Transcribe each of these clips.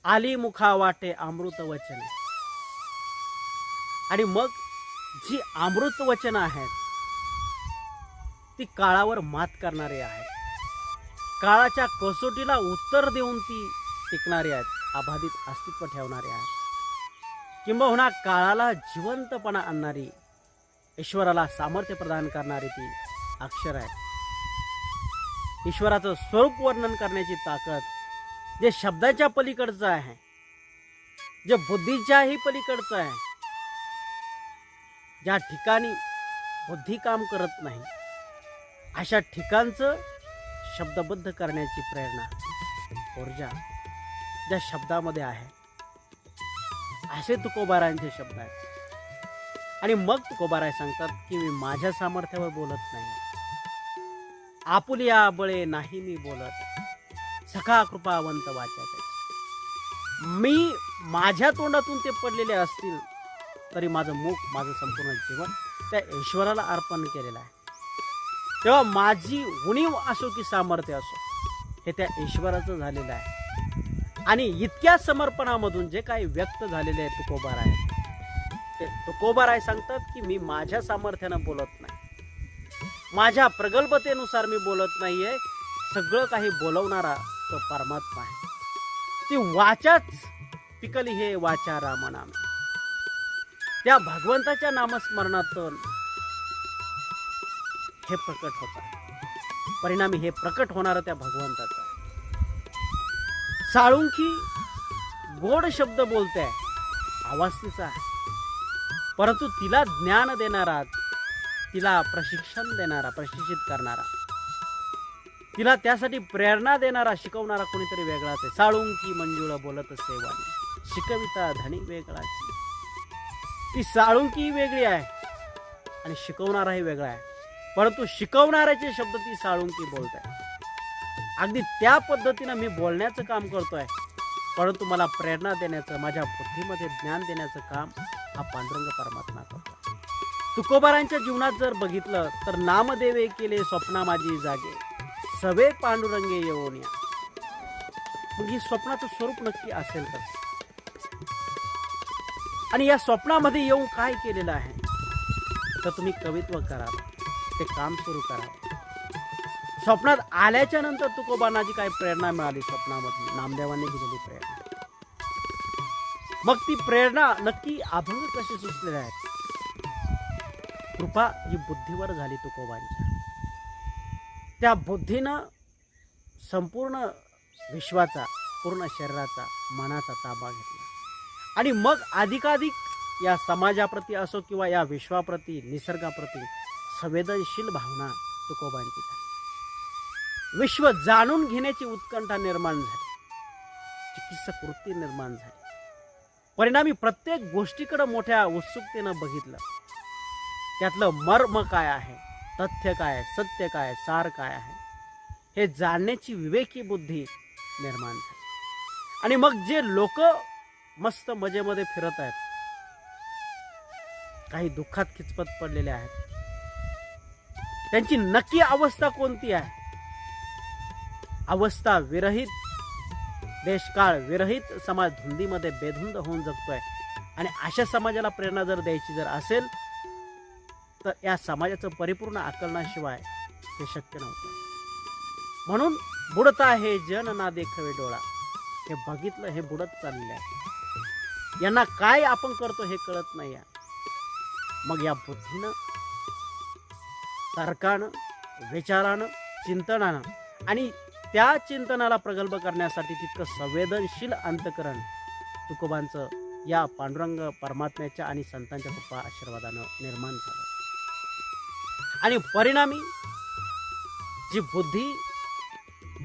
आली मुखा वाटे अमृत वचन. आणि मग जी अमृत वचन आहेत ती काळावर मात करणारी आहेत. काळाच्या कसोटीला उत्तर देऊन ती टिकणारी आहेत, अबाधित अस्तित्व ठेवणारी आहेत. किंबहुना काळाला जिवंतपणा आणणारी, ईश्वराला सामर्थ्य प्रदान करणारी ती अक्षर आहेत. ईश्वराचं स्वरूप वर्णन करण्याची ताकद जे शब्दाच्या पलीकडचं आहे, जे बुद्धीच्याही पलीकडचं आहे, ज्या ठिकाणी बुद्धी काम करत नाही अशा ठिकाणचं शब्दबद्ध करण्याची प्रेरणा, ऊर्जा ज्या शब्दामध्ये आहे, असे तुकोबारायांचे शब्द आहेत. आणि मग तुकोबाराय सांगतात की मी माझ्या सामर्थ्यावर बोलत नाही, आपुलिया बळे नाही मी बोलत, सखा कृपावंत वाचा. मी माझ्या तोंडातून ते पडलेले असतील तरी माझं मुख, माझं संपूर्ण जीवन त्या ईश्वराला अर्पण केलेलं आहे. तेव्हा माझी उणीव असो की सामर्थ्य असो, हे त्या ईश्वराचं झालेलं आहे. आणि इतक्या समर्पणामधून जे काही व्यक्त झालेले आहे तुकोबाराय, ते तुकोबाराय सांगतात की मी माझ्या सामर्थ्यानं बोलत नाही, माझ्या प्रगल्भतेनुसार मी बोलत नाहीये. सगळं काही बोलवणारा तो परमात्मा आहे. ती वाचाच पिकली हे वाचा रामनाम. त्या भगवंताच्या नामस्मरणातून हे प्रकट होतं. परिणामी हे प्रकट होणार त्या भगवंताचं. साळुंखी गोड शब्द बोलते, आवाज तिचा आहे, परंतु तिला ज्ञान देणारा, तिला प्रशिक्षण देणारा, प्रशिक्षित करणारा, तिला त्यासाठी प्रेरणा देणारा, शिकवणारा कोणीतरी वेगळाच आहे. साळुंखी मंजुळ बोलत सेवानी, शिकविता धनी वेगळाच. ती साळुंकी वेगळी आहे आणि शिकवणाराही वेगळा आहे, परंतु शिकवणाऱ्याचे शब्द ती साळुंकी बोलत आहे. अगदी त्या पद्धतीनं मी बोलण्याचं काम करतोय, परंतु मला प्रेरणा देण्याचं, माझ्या बुद्धीमध्ये ज्ञान देण्याचं काम हा पांडुरंग परमात्मा करतो. तुकोबारांच्या जीवनात जर बघितलं तर नामदेवे केले स्वप्ना माझी जागे, सवे पांडुरंगे येऊन या. मग ही स्वप्नाचं स्वरूप नक्की असेल कसं? आणि या स्वप्नामध्ये येऊन काय केलेलं आहे? तर तुम्ही कवित्व करावं, ते काम सुरू करावं. स्वप्नात आल्याच्या नंतर तुकोबांना जी काही प्रेरणा मिळाली स्वप्नामध्ये, नामदेवांनी दिलेली प्रेरणा, मग ती प्रेरणा नक्की अभंग कसे सुचलेले आहेत? कृपा ही बुद्धीवर झाली तुकोबांच्या. त्या बुद्धीनं संपूर्ण विश्वाचा, पूर्ण शरीराचा, मनाचा ताबा घेतला. आणि मग अधिकाधिक या समाजाप्रती असो किंवा या विश्वाप्रती, निसर्गाप्रती संवेदनशील भावना तुकोबांची झाली. विश्व जाणून घेण्याची उत्कंठा निर्माण झाली, चिकित्सक वृत्ती निर्माण झाली. परिणामी प्रत्येक गोष्टीकडे मोठ्या उत्सुकतेनं बघितलं. त्यातलं मर्म काय आहे, तथ्य काय आहे, सत्य काय आहे, सार काय आहे, हे जाणण्याची विवेकी बुद्धी निर्माण झाली. आणि मग जे लोक मस्त मजेमध्ये फिरत आहेत, काही दुःखात खिचपत पडलेले आहेत, त्यांची नक्की अवस्था कोणती आहे? अवस्था विरहित, देशकाळ विरहित समाज धुंदीमध्ये बेधुंद होऊन जगतोय. आणि अशा समाजाला प्रेरणा जर द्यायची जर असेल तर या समाजाचं परिपूर्ण आकलनाशिवाय हे शक्य नव्हतं. म्हणून बुडता हे जन ना देखवे डोळा, हे बघितलं, हे बुडत चालले आहे. यांना काय आपण करतो हे कळत नाही आहे. मग या बुद्धीनं, तर्कानं, विचारानं, चिंतनानं आणि त्या चिंतनाला प्रगल्भ करण्यासाठी तितकं संवेदनशील अंतकरण तुकोबांचं या पांडुरंग परमात्म्याच्या आणि संतांच्या कृपा आशीर्वादानं निर्माण झालं. आणि परिणामी जी बुद्धी,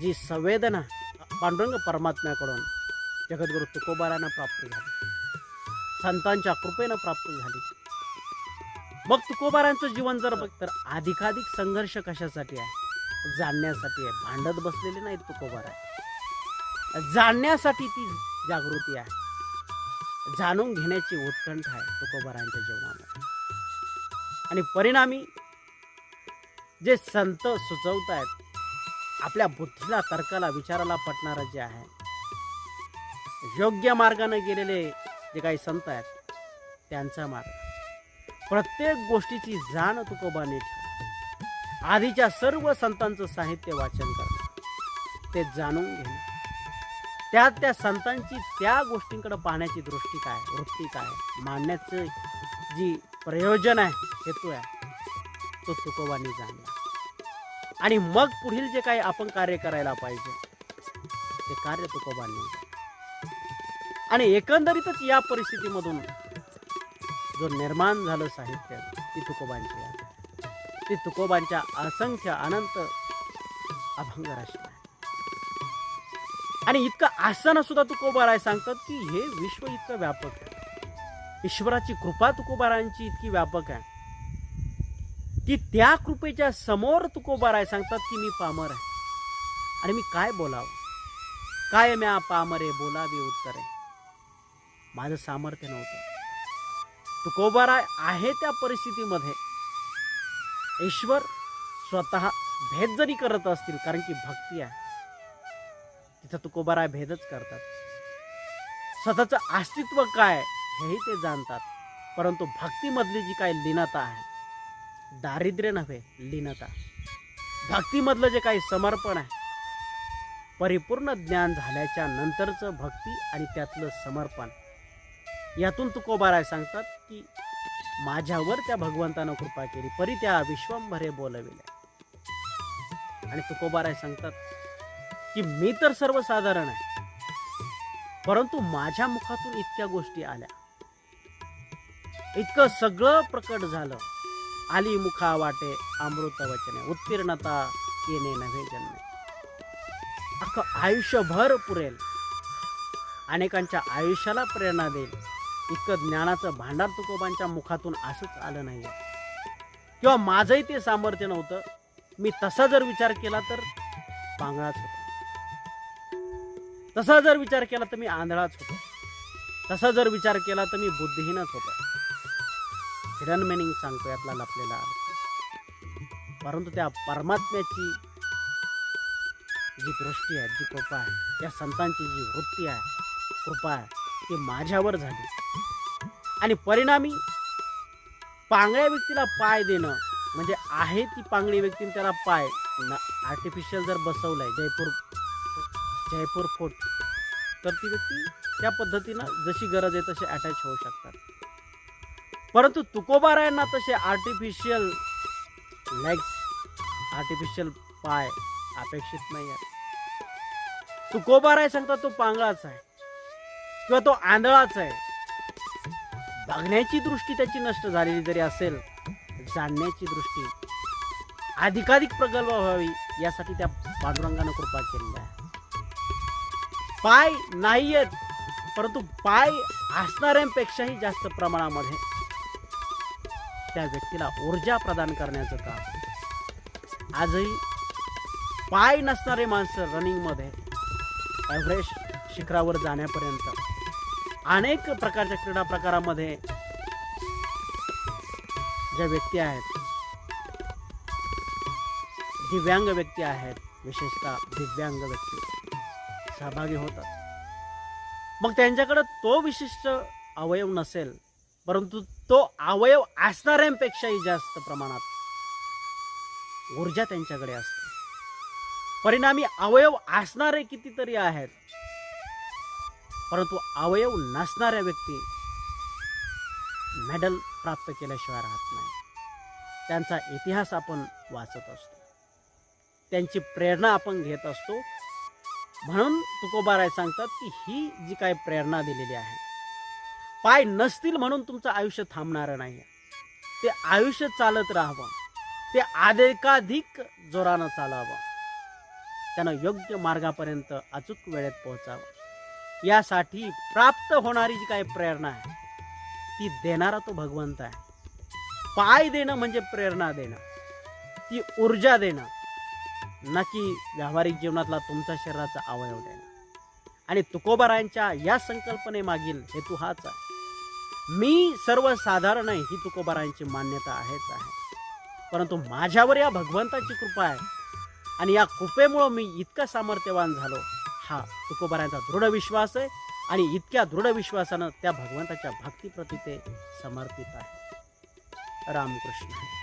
जी संवेदना पांडुरंग परमात्म्याकडून जगद्गुरु तुकोबारांना प्राप्त झाली, संतांच्या कृपेनं प्राप्त झाली. मग तुकोबारांचं जीवन जर बघ तर अधिकाधिक संघर्ष कशासाठी आहे? जाणण्यासाठी आहे. भांडत बसलेले नाहीत तुकोबार आहे, जाणण्यासाठी ती जागृती आहे, जाणून घेण्याची उत्कंठा आहे तुकोबारांच्या जीवनामध्ये. आणि परिणामी जे संत सुचवत आहेत, आपल्या बुद्धीला, तर्काला, विचाराला पटणारं जे आहे, योग्य मार्गाने गेलेले जे काही संत आहेत त्यांचा मार्ग, प्रत्येक गोष्टीची जाण तुकोबाने ठेवली. आधीच्या सर्व संतांचं साहित्य वाचन करणं, ते जाणून घेणं, त्या संतांची त्या गोष्टींकडे पाहण्याची दृष्टी काय, वृत्ती काय, मानण्याचं जी प्रयोजन आहे, हेतू आहे, तो तुकोबांनी जाणला. आणि मग पुढील जे काही आपण कार्य करायला पाहिजे ते कार्य तुकोबांनी. आणि एकंदरीतच या परिस्थितीमधून जो निर्माण झालं साहित्य, ती तुकोबांची आहे. ती तुकोबांच्या असंख्य अनंत अभंग राशी आहे. आणि इतकं असताना सुद्धा तुकोबाराय सांगतात की हे विश्व इतकं व्यापक आहे, ईश्वराची कृपा तुकोबारांची इतकी व्यापक आहे की त्या कृपेच्या समोर तुकोबाराय सांगतात की मी पामर आहे आणि मी काय बोलावं, काय म्या पामरे बोलावे उत्तरे. माझं सामर्थ्य नव्हतं. तुकोबाराय आहे त्या परिस्थितीमध्ये ईश्वर स्वतः भेद जरी करत असतील, कारण की भक्ती आहे, तिथं तुकोबाराय भेदच करतात. स्वतःचं अस्तित्व काय हेही ते जाणतात. परंतु भक्तीमधली जी काही लीनता आहे, दारिद्र्य नव्हे लीनता, भक्तीमधलं जे काही समर्पण आहे, परिपूर्ण ज्ञान झाल्याच्या नंतरचं भक्ती आणि त्यातलं समर्पण, यातून तुकोबाराय सांगतात की माझ्यावर त्या भगवंतानं कृपा केली, परी त्या विश्वंभरे बोलविले. आणि तुकोबाराय सांगतात की मी तर सर्वसाधारण आहे, परंतु माझ्या मुखातून इतक्या गोष्टी आल्या, इतकं सगळं प्रकट झालं. आली मुखा वाटे अमृत वचने, उत्तीर्णता येणे नव्हे जन्मे. अख्खं आयुष्यभर पुरेल, अनेकांच्या आयुष्याला प्रेरणा देईल इतकं ज्ञानाचं भांडार तुकोबांच्या मुखातून असंच आलं नाही. किंवा माझंही ते सामर्थ्य नव्हतं. मी तसा जर विचार केला तर पांगळाच होतो, तसा जर विचार केला तर मी आंधळाच होतो, तसा जर विचार केला तर मी बुद्धिहीनच होतो. हिडन मिनिंग सांगतो यातला लपलेला अर्थ. परंतु त्या परमात्म्याची जी दृष्टी आहे, जी कृपा आहे, या संतांची जी वृत्ती आहे, कृपा आहे, ती माझ्यावर झाली. आणि परिणामी पांगळ्या व्यक्तीला पाय देणं म्हणजे आहे ती पांगळी व्यक्ती त्याला पाय आर्टिफिशियल जर बसवलाय जयपूर फोर्ट, तर ती व्यक्ती त्या पद्धतीनं जशी गरज आहे तसे अटॅच होऊ शकतात. परंतु तुकोबारायांना तसे आर्टिफिशियल लेग्स, आर्टिफिशियल पाय अपेक्षित नाही आहेत. तुकोबाराय सांगतात तो पांगळाच आहे किंवा तो आंधळाच आहे. बघण्याची दृष्टी त्याची नष्ट झालेली जरी असेल, जाणण्याची दृष्टी अधिकाधिक प्रगल्भ व्हावी यासाठी त्या पांडुरंगानं कृपा केलेली आहे. पाय नाही आहेत, परंतु पाय असणाऱ्यांपेक्षाही जास्त प्रमाणामध्ये त्या व्यक्तीला ऊर्जा प्रदान करण्याचं काम. आजही पाय नसणारे माणसं रनिंगमध्ये एव्हरेस्ट शिखरावर जाण्यापर्यंत अनेक प्रकारच्या क्रीडा प्रकारामध्ये ज्या व्यक्ती आहेत, दिव्यांग व्यक्ती आहेत, विशेषतः दिव्यांग व्यक्ती सहभागी होतात. मग त्यांच्याकडे तो विशिष्ट अवयव नसेल, परंतु तो अवयव असणाऱ्यांपेक्षाही जास्त प्रमाणात ऊर्जा त्यांच्याकडे असते. परिणामी अवयव असणारे कितीतरी आहेत, परंतु अवयव नसणाऱ्या व्यक्ती मेडल प्राप्त केल्याशिवाय राहत नाही. त्यांचा इतिहास आपण वाचत असतो, त्यांची प्रेरणा आपण घेत असतो. म्हणून तुकोबाराय सांगतात की ही जी काही प्रेरणा दिलेली आहे, पाय नसतील म्हणून तुमचं आयुष्य थांबणार नाही. ते आयुष्य चालत राहावं, ते अधिकाधिक जोरानं चालावं, त्यानं योग्य मार्गापर्यंत अचूक वेळेत पोहोचावं. यासाठी प्राप्त होणारी जी काही प्रेरणा आहे ती देणारा तो भगवंत आहे. पाय देणं म्हणजे प्रेरणा देणं, ती ऊर्जा देणं, ना की व्यावहारिक जीवनातला तुमच्या शरीराचा अवयव देणं. आणि तुकोबारायांच्या या संकल्पनेमागील हेतू हाच आहे. मी सर्वसाधारण आहे ही तुकोबारायांची मान्यता आहेच आहे, परंतु माझ्यावर या भगवंताची कृपा आहे आणि या कृपेमुळं मी इतका सामर्थ्यवान झालो, हा तुकोबारायांचा दृढ विश्वास आहे. आणि इतक्या दृढ विश्वासानं त्या भगवंताच्या भक्तीप्रती ते समर्पित आहे. रामकृष्ण.